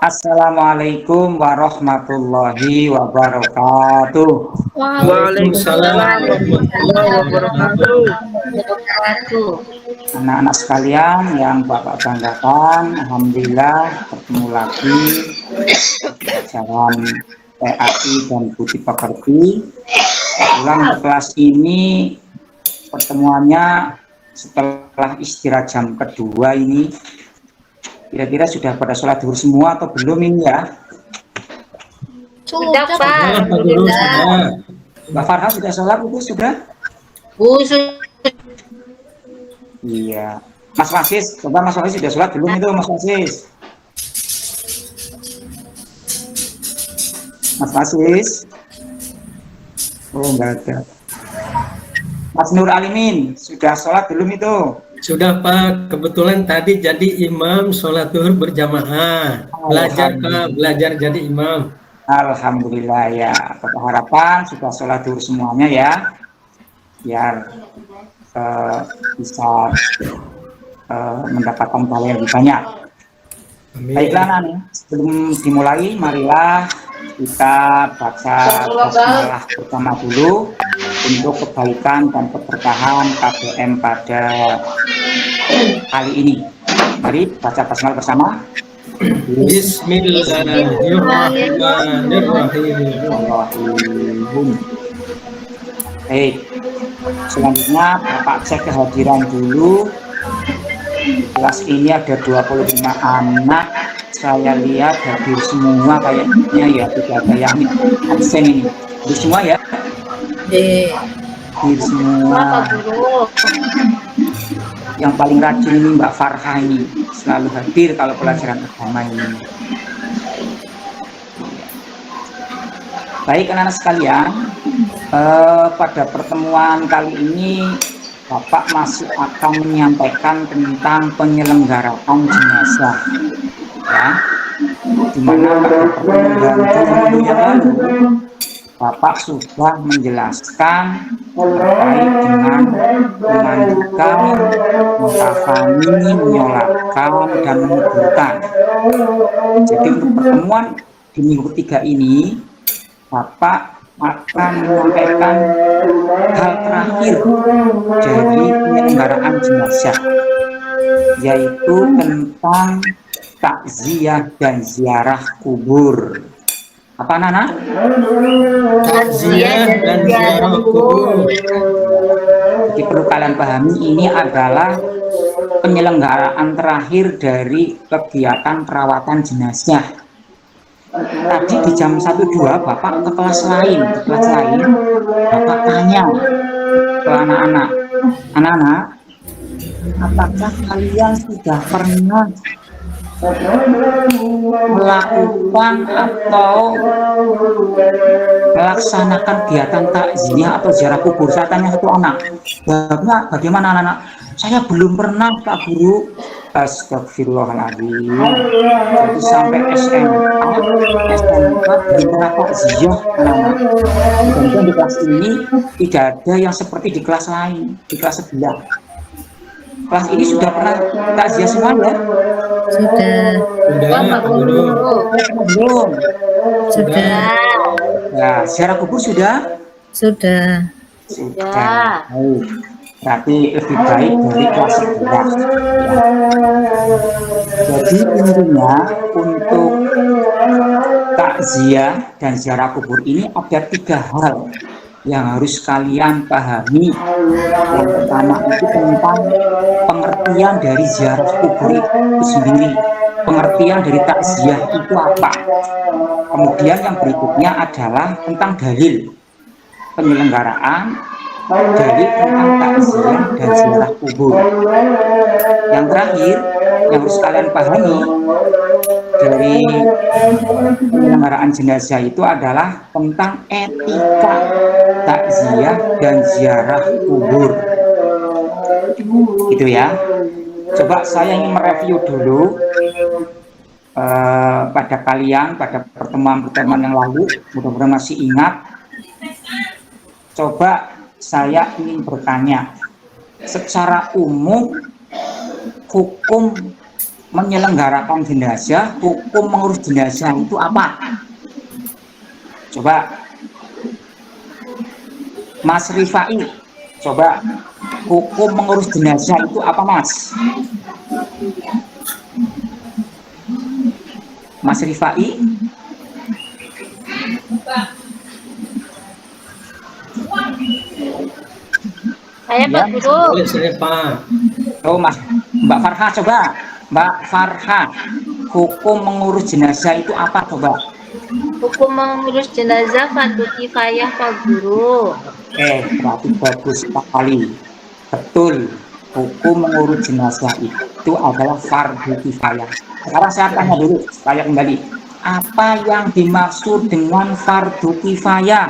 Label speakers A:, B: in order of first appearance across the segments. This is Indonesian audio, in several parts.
A: Assalamualaikum warahmatullahi wabarakatuh.
B: Waalaikumsalam warahmatullahi wabarakatuh.
A: Anak-anak sekalian yang Bapak banggakan, alhamdulillah bertemu lagi di pelajaran PAI dan Budi Pekerti. Kebetulan untuk kelas ini pertemuannya setelah istirahat jam kedua ini. Kira-kira sudah pada sholat zuhur semua atau belum ini ya?
B: Sudah, Pak.
A: Mbak Farha sudah sholat itu sudah? Iya. Mas Wasis, coba Mas Wasis sudah sholat belum itu Mas Wasis? Mas Wasis? Oh enggak ada. Mas Nur Alimin, sudah sholat belum itu?
C: Sudah Pak, kebetulan tadi jadi imam sholat zuhur berjamaah. Belajar jadi imam.
A: Alhamdulillah ya. Kita harapan sudah sholat zuhur semuanya ya, biar bisa mendapatkan pahala yang lebih banyak.
C: Amin.
A: Baiklah Nani, sebelum dimulai, marilah kita baca basmalah bersama dulu untuk kebaikan dan keberkahan KBM pada kali ini. Mari baca basmalah bersama.
C: Bismillahirrahmanirrahim.
A: Baik, selanjutnya Bapak cek kehadiran dulu. Di kelas ini ada 25 anak. Saya lihat hadir semua kayaknya ya, tidak ada yang absen ini. Hadir semua ya? Hadir semua. Yang paling rajin ini Mbak Farha ini, selalu hadir kalau pelajaran agama ini. Baik anak-anak sekalian, pada pertemuan kali ini Bapak masih akan menyampaikan tentang penyelenggaraan jenazah, ya. Dimana pada pertemuan yang lalu Bapak sudah menjelaskan terkait dengan memandikan, mengkafani, menyolatkan, dan menguburkan. Jadi untuk pertemuan di minggu ketiga ini, Bapak akan menyampaikan hal terakhir dari penyelenggaraan jenazah, yaitu tentang takziah dan ziarah kubur. Apa Nana?
C: Takziah dan ziarah kubur.
A: Jadi perlu kalian pahami, ini adalah penyelenggaraan terakhir dari kegiatan perawatan jenazah. Tadi di jam 1-2 Bapak ke kelas lain, Bapak tanya ke anak-anak, apakah kalian sudah pernah melakukan atau melaksanakan kegiatan takziah atau ziarah kubur? Saya tanya satu anak, bagaimana anak-anak? Saya belum pernah Pak Guru. Astagfirullahaladzim. Jadi sampai SMK belum pernah takziah anak-anak. Dan di kelas ini tidak ada yang seperti di kelas lain, di kelas sebelah. Kelas ini sudah pernah takziah semua ya? Belum. Nah, ziarah kubur sudah? Sudah. Baik. Berarti lebih baik dari kelas 11. Ya. Jadi intinya untuk takziah dan ziarah kubur ini ada 3 hal yang harus kalian pahami. Yang pertama itu tentang pengertian dari ziarah kubur itu sendiri. Pengertian dari takziah itu apa? Kemudian yang berikutnya adalah tentang dalil penyelenggaraan, dalil tentang takziah dan ziarah kubur. Yang terakhir yang harus kalian pahami dari penyelenggaraan jenazah itu adalah tentang etika takziah dan ziarah kubur. Gitu ya. Coba saya ingin mereview dulu pada kalian pada pertemuan-pertemuan yang lalu, mudah-mudahan masih ingat. Coba saya ingin bertanya, secara umum hukum menyelenggarakan jenazah, hukum mengurus jenazah itu apa? Coba Mas Rifai, coba hukum mengurus jenazah itu apa, Mas? Mas Rifai?
D: Saya Pak Guru.
C: Boleh saya Pak.
A: Oh, Mas, Mbak Farha, coba Mbak Farha, hukum mengurus jenazah itu apa, coba?
D: Hukum mengurus jenazah fardu kifayah Pak Guru.
A: Berarti bagus sekali. Betul, hukum mengurus jenazah itu adalah fardu kifayah. Sekarang saya tanya dulu, saya kembali. Apa yang dimaksud dengan fardu kifayah?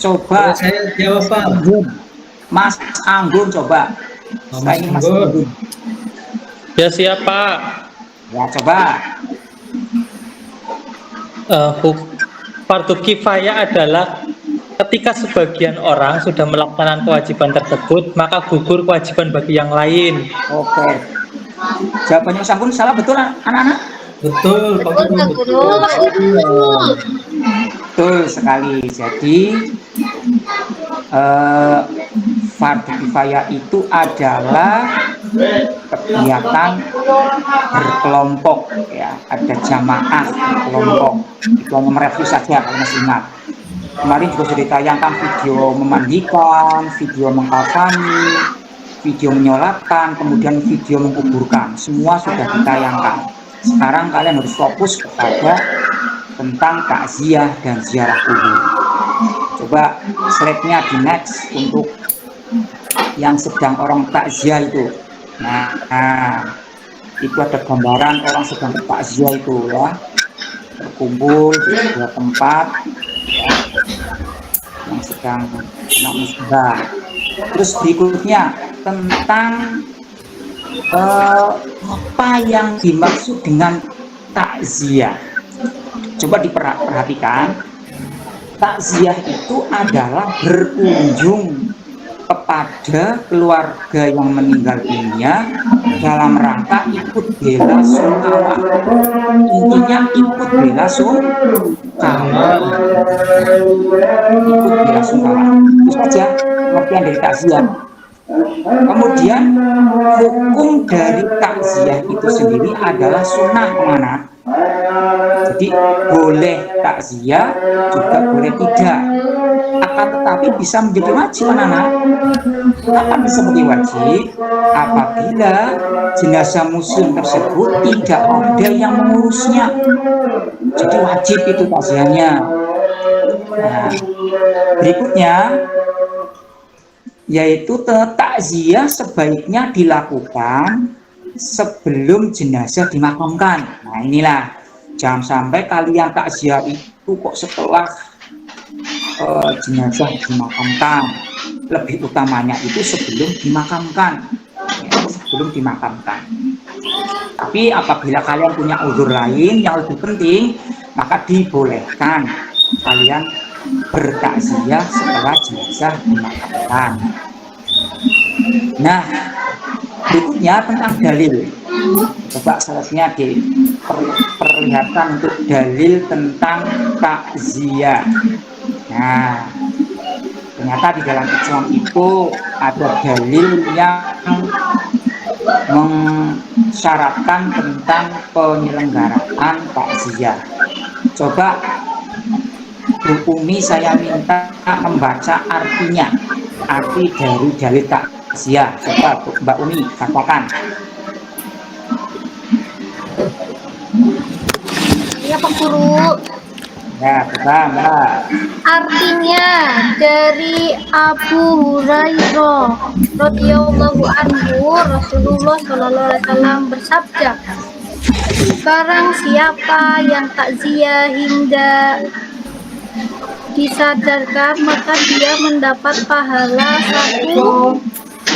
A: Coba.
C: Boleh saya jawab Pak.
A: Mas Anggun, coba. Saya ingin Mas Anggun.
B: Ya siapa?
A: Ya, coba.
B: Fardu kifayah adalah ketika sebagian orang sudah melaksanakan kewajiban tersebut, maka gugur kewajiban bagi yang lain.
A: Oke. Jawabannya Mas Anggun salah, betul anak-anak?
C: Betul Pak
D: Betul Pak
C: Guru.
D: Guru.
A: Betul sekali. Jadi fardu kifayah itu adalah kegiatan berkelompok, ya, ada jamaah berkelompok. Itu hanya mereview saja kalau masih ingat. Kemarin juga sudah ditayangkan video memandikan, video mengkafani, video menyolatkan, kemudian video menguburkan. Semua sudah ditayangkan. Sekarang kalian harus fokus kepada tentang takziah dan ziarah kubur. Coba slide-nya di next untuk yang sedang orang takziah itu. Nah, itu ada gambaran orang sedang takziah itu, ya, berkumpul di sebuah tempat, ya, yang sedang kena musibah. Terus berikutnya tentang apa yang dimaksud dengan takziah. Coba diperhatikan, takziah itu adalah berkunjung kepada keluarga yang meninggal dunia dalam rangka ikut bela sungkawa. Intinya ikut bela sungkawa. Ikut bela sungkawa. Itu saja pengertian dari takziah. Kemudian hukum dari takziah itu sendiri adalah sunnah, mana? Jadi boleh takziah juga boleh tidak, akan tetapi bisa menjadi wajib, anak-anak. Kapan bisa menjadi wajib? Apabila jenazah muslim tersebut tidak ada yang mengurusnya, jadi wajib itu takziahnya. Nah, berikutnya yaitu takziah sebaiknya dilakukan sebelum jenazah dimakamkan. Nah, inilah, jangan sampai kalian takziah itu kok setelah jenazah dimakamkan. Lebih utamanya itu sebelum dimakamkan, ya, sebelum dimakamkan. Tapi apabila kalian punya uzur lain yang lebih penting, maka dibolehkan kalian bertakziah setelah jenazah dimakamkan. Nah, berikutnya tentang dalil. Coba slide-nya diperlihatkan untuk dalil tentang takziah. Nah, ternyata di dalam Islam itu ada dalil yang mensyaratkan tentang penyelenggaraan takziah. Coba Bu Umi, saya minta membaca artinya, arti dari dalil takziah. Coba Mbak Umi katakan.
D: Ya Pak Guru.
A: Ya, coba Mbak.
D: Artinya dari Abu Hurairah radhiyallahu anhu, Rasulullah sallallahu alaihi wasallam bersabda, "Sekarang siapa yang takziah hingga disadarkan, maka dia mendapat pahala 1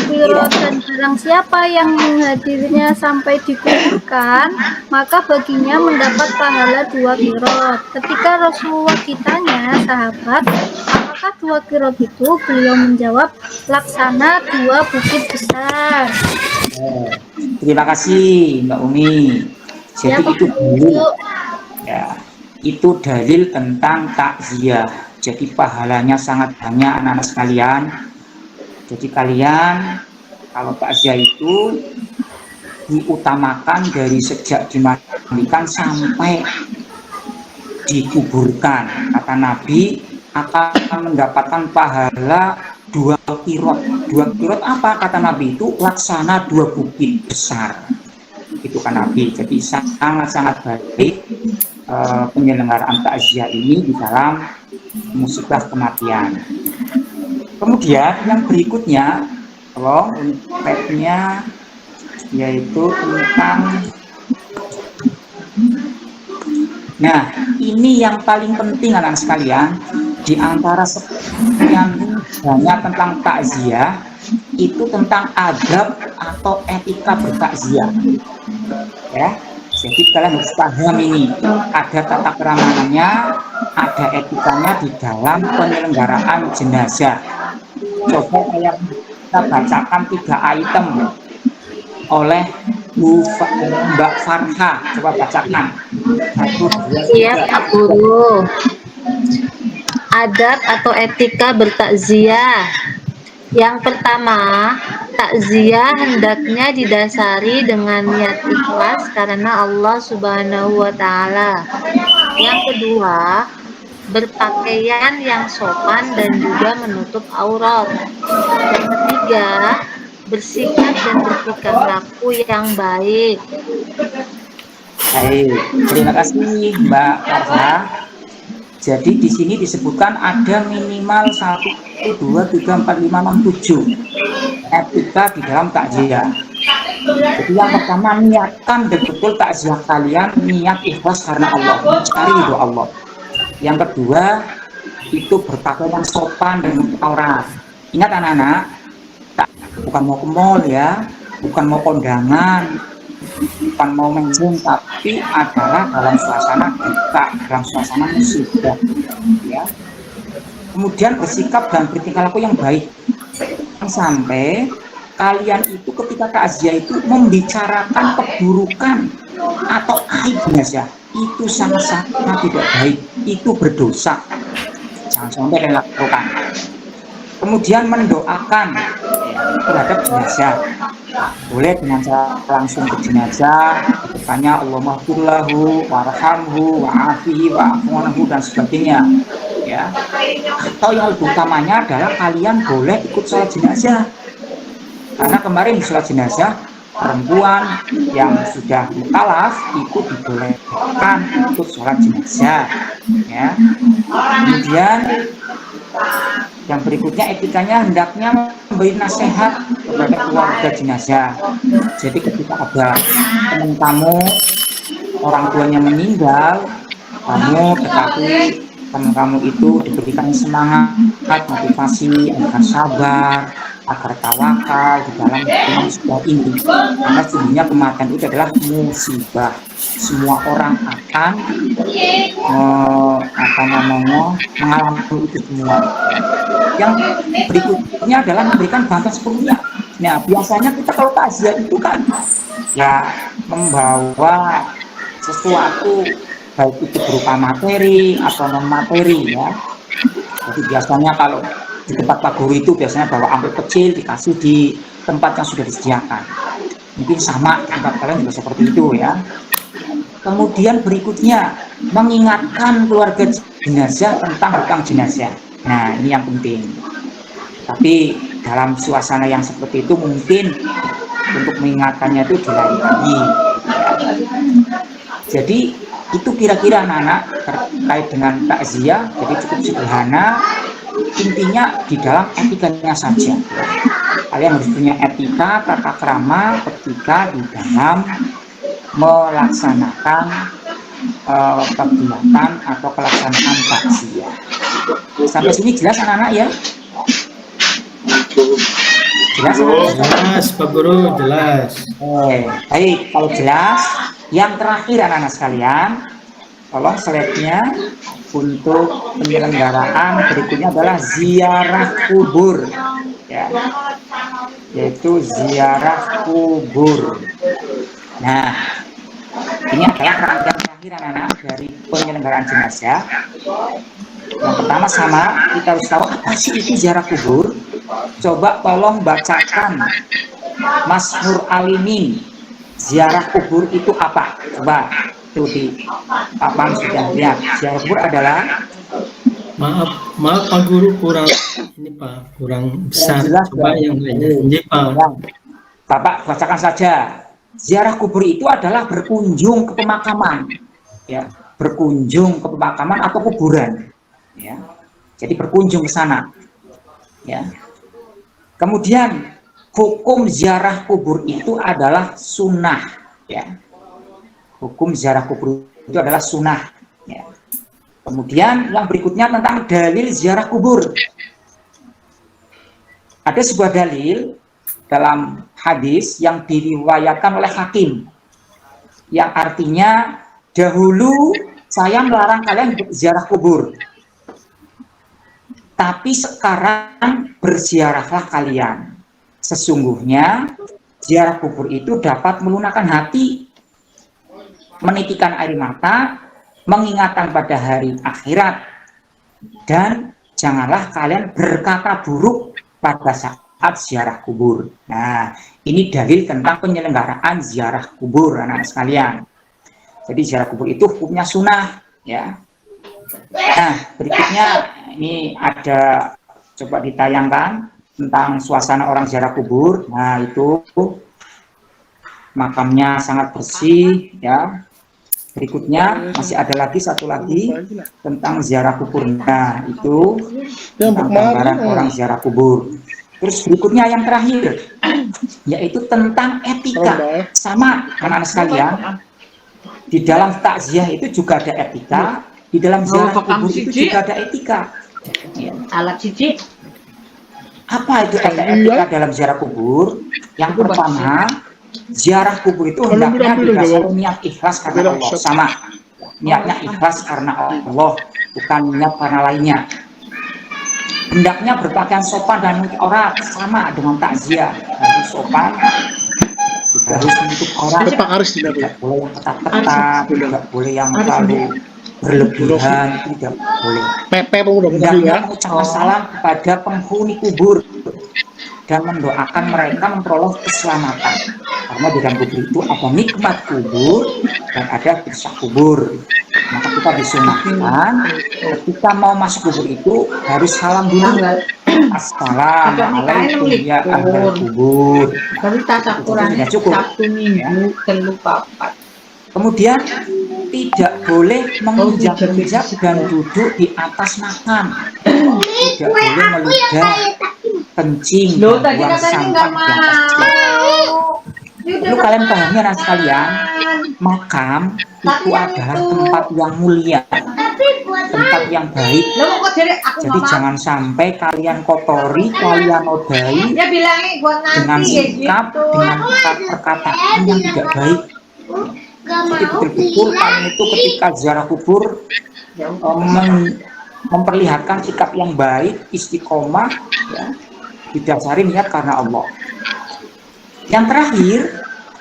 D: qirot, dan barang siapa yang menghadirinya sampai dikuburkan, maka baginya mendapat pahala 2 qirot." Ketika Rasulullah ditanya, sahabat, apakah 2 qirot itu? Beliau menjawab, laksana 2 bukit besar.
A: Terima kasih Mbak Umi. Jadi
D: Pak
A: itu dalil,
D: Guru.
A: ya, itu dalil tentang takziah. Jadi pahalanya sangat banyak anak-anak sekalian. Jadi kalian kalau takziah itu diutamakan dari sejak dimandikan sampai dikuburkan. Kata Nabi akan mendapatkan pahala 2 kirot. 2 kirot apa? Kata Nabi itu laksana 2 bukit besar. Itu kan Nabi. Jadi sangat-sangat baik penyelenggaraan takziah ini di dalam musibah kematian. Kemudian yang berikutnya, tolong unpad-nya, yaitu tentang, nah ini yang paling penting anak sekalian, di antara sekian banyak tentang takziah itu tentang adab atau etika bertakziah, ya. Jadi kalian harus paham ini, ada tata keramanannya, ada etikanya di dalam penyelenggaraan jenazah. Coba kita bacakan 3 item oleh Mbak Farha. Coba bacakan. 1, 2,
E: Iya
A: 3.
E: Pak Guru. Adab atau etika bertakziah. Yang pertama, takziah hendaknya didasari dengan niat ikhlas karena Allah Subhanahu wa Ta'ala. Yang kedua, berpakaian yang sopan dan juga menutup aurat. Yang ketiga, bersikap dan bertingkah laku yang baik.
A: Baik, terima kasih Mbak Farha. Jadi di sini disebutkan ada minimal 1, 2, 3, 4, 5, 6, 7 etika di dalam takziah. Jadi yang pertama, niatkan betul takziah kalian niat ikhlas karena Allah, mencari ridho Allah. Yang kedua, itu berpakaian yang sopan dan menutup aurat. Ingat anak-anak, bukan mau ke mall ya, bukan mau kondangan, bukan mau menjeng, tapi adalah dalam suasana duka, dalam suasana musibah, ya. Kemudian bersikap dan bertingkah laku yang baik, sampai kalian itu ketika takziah itu membicarakan keburukan atau aib jenazah, itu sangat-sangat tidak baik, itu berdosa, jangan sampai kalian lakukan. Kemudian mendoakan terhadap jenazah, boleh dengan cara langsung ke jenazah, bertanya Allahumma firlahu warhamhu wa'afihi wa'afuanahu dan sebagainya, ya. Atau yang lebih utamanya adalah kalian boleh ikut sholat jenazah, karena kemarin di sholat jenazah perempuan yang sudah mukalaf itu dibolehkan ikut sholat jenazah, ya. Kemudian yang berikutnya etikanya hendaknya memberi nasihat kepada keluarga jenazah. Jadi ketika ada teman kamu orang tuanya meninggal, kamu ketahui teman kamu itu diberikan semangat, motivasi agar sabar, agar tawakal di dalam musibah ini. Karena sesungguhnya kematian itu adalah musibah. Semua orang akan mengalami itu semua. Yang berikutnya adalah memberikan bantuan sepenuhnya. Nah, biasanya kita kalau takziah itu kan ya membawa sesuatu, baik itu berupa materi atau non materi, ya. Jadi biasanya kalau di tempat Pak Guru itu biasanya bawa amplop kecil dikasih di tempat yang sudah disediakan. Mungkin sama di tempat kalian juga seperti itu, ya. Kemudian berikutnya mengingatkan keluarga jenazah tentang hutang jenazah. Nah, ini yang penting. Tapi dalam suasana yang seperti itu mungkin untuk mengingatkannya itu di lain lagi. Jadi itu kira-kira anak-anak terkait dengan takziah. Jadi cukup sederhana. Intinya di dalam etikanya saja. Kalian harus punya etika, tata krama ketika di dalam melaksanakan kegiatan atau pelaksanaan takziah. Sampai sini jelas anak-anak ya? Jelas anak-anak?
C: Jelas Pak Guru, jelas.
A: Baik, kalau jelas, yang terakhir anak-anak sekalian, tolong slide-nya untuk penyelenggaraan berikutnya adalah ziarah kubur, ya, yaitu ziarah kubur. Nah, Ini adalah rangkaian terakhir anak-anak dari penyelenggaraan jenazah. Yang pertama sama, kita harus tahu apa sih itu ziarah kubur. Coba tolong bacakan Mas Nur Alimin, ziarah kubur itu apa? Coba itu di papan sudah lihat. Ziarah kubur adalah,
C: Maaf Pak Guru, kurang ini Pak, kurang besar.
A: jelas,
C: Coba yang lainnya. Ini Pak.
A: Bapak bacakan saja. Ziarah kubur itu adalah berkunjung ke pemakaman, ya, berkunjung ke pemakaman atau kuburan, ya. Jadi berkunjung ke sana, ya. Kemudian hukum ziarah kubur itu adalah sunnah, ya. Hukum ziarah kubur itu adalah sunnah, ya. Kemudian yang berikutnya tentang dalil ziarah kubur. Ada sebuah dalil dalam hadis yang diriwayatkan oleh Hakim, yang artinya dahulu saya melarang kalian berziarah kubur, tapi sekarang berziarahlah kalian. Sesungguhnya ziarah kubur itu dapat melunakkan hati, menitikan air mata, mengingatkan pada hari akhirat, dan janganlah kalian berkata buruk pada saat ziarah kubur. Nah, ini dalil tentang penyelenggaraan ziarah kubur anak-anak sekalian. Jadi ziarah kubur itu hukumnya sunnah, ya. Nah, berikutnya ini ada, coba ditayangkan tentang suasana orang ziarah kubur. Nah, itu makamnya sangat bersih, ya. Berikutnya masih ada lagi satu lagi tentang ziarah kubur. Nah, itu tentang gambaran orang ziarah kubur. Terus berikutnya yang terakhir, yaitu tentang etika. Sama anak-anak sekalian, di dalam takziah itu juga ada etika, di dalam ziarah kubur itu juga ada etika. Ya.
E: Alat cici.
A: Apa itu etika dalam ziarah kubur? Yang pertama, ziarah kubur itu hendaknya didasari niat ikhlas karena Allah. Sama, niatnya ikhlas karena Allah, bukan niat karena lainnya. Hendaknya berpakaian sopan dan menutup aurat, sama dengan takziah. Harus sopan, juga harus menutup aurat. Tidak boleh yang ketat-ketat, tidak boleh yang terlalu berlebihan, tidak boleh. Hendaknya mengucapkan salam kepada penghuni kubur dan mendoakan mereka memperoleh keselamatan. Karena di dalam kubur itu ada nikmat kubur dan ada siksa kubur. Maka kita disunahkan ketika mau masuk kubur itu harus salam dulu. Assalamualaikum ya ahlul kubur. Sudah cukup. Ya. Kemudian tidak boleh menginjak-injak dan duduk di atas makam. Tidak boleh meludah, kencing, dan buang sampah di atas. Perlu kalian pahami anak sekalian, makam itu adalah tempat yang mulia, tempat yang baik. Jadi jangan sampai kalian kotori, kalian nodai dengan sikap, dengan perkataan yang tidak baik. Jadi betul-betul kalian itu ketika ziarah kubur memperlihatkan sikap yang baik, istiqomah, ya, didasari niat karena Allah. Yang terakhir,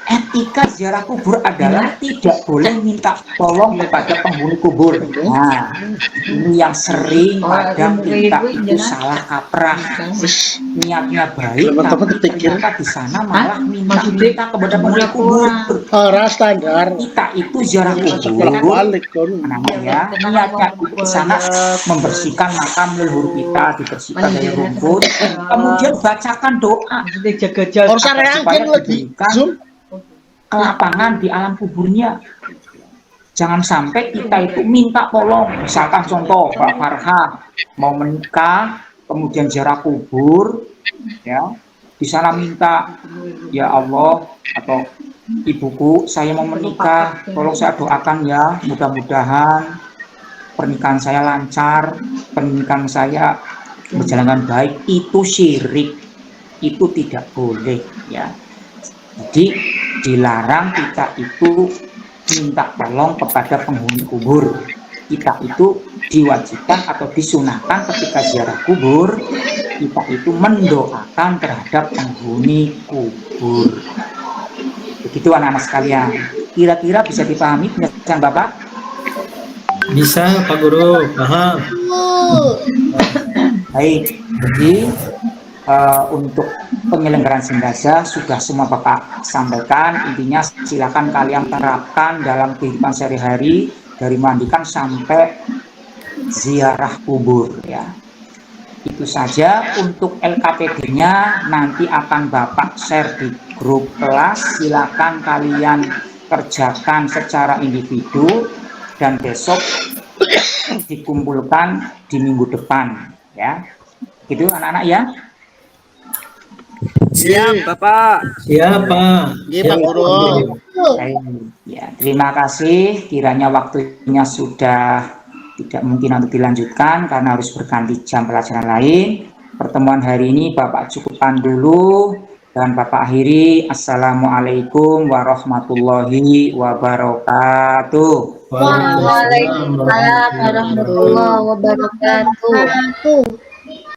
A: etika ziarah kubur adalah tidak boleh minta tolong kepada penghuni kubur. Nah, ini yang sering kadang kita itu salah kaprah. Niatnya baik, tapi ternyata di sana malah minta kepada penghuni kubur. Kita itu ziarah kubur, namanya niatnya di sana membersihkan makam leluhur kita, dibersihkan dari rumput, kemudian bacakan doa supaya diberikan kelapangan di alam kuburnya. Jangan sampai kita itu minta tolong, misalkan contoh Pak Farha mau menikah, kemudian ziarah kubur, ya, di sana minta, ya Allah atau ibuku saya mau menikah, tolong saya doakan ya, mudah-mudahan pernikahan saya lancar, pernikahan saya berjalan dengan baik. Itu syirik, itu tidak boleh, ya. Jadi dilarang kita itu minta tolong kepada penghuni kubur. Kita itu diwajibkan atau disunahkan ketika ziarah kubur, kita itu mendoakan terhadap penghuni kubur. Begitu anak-anak sekalian. Kira-kira bisa dipahami penjelasan Bapak?
C: Bisa Pak Guru, paham.
A: Baik, jadi untuk penyelenggaraan jenazah sudah semua Bapak sampaikan. Intinya silakan kalian terapkan dalam kehidupan sehari-hari dari mandikan sampai ziarah kubur ya. Itu saja. Untuk LKPD-nya nanti akan Bapak share di grup kelas. Silakan kalian kerjakan secara individu dan besok dikumpulkan di minggu depan ya. Gitu anak-anak ya.
F: Siap, Bapak.
C: Siapa?
F: Iya, Pak Guru.
A: Baik. Ya, terima kasih. Kiranya waktunya sudah tidak mungkin untuk dilanjutkan karena harus berganti jam pelajaran lain. Pertemuan hari ini Bapak cukupkan dulu dan Bapak akhiri. Assalamualaikum warahmatullahi wabarakatuh.
E: Waalaikumsalam warahmatullahi wabarakatuh.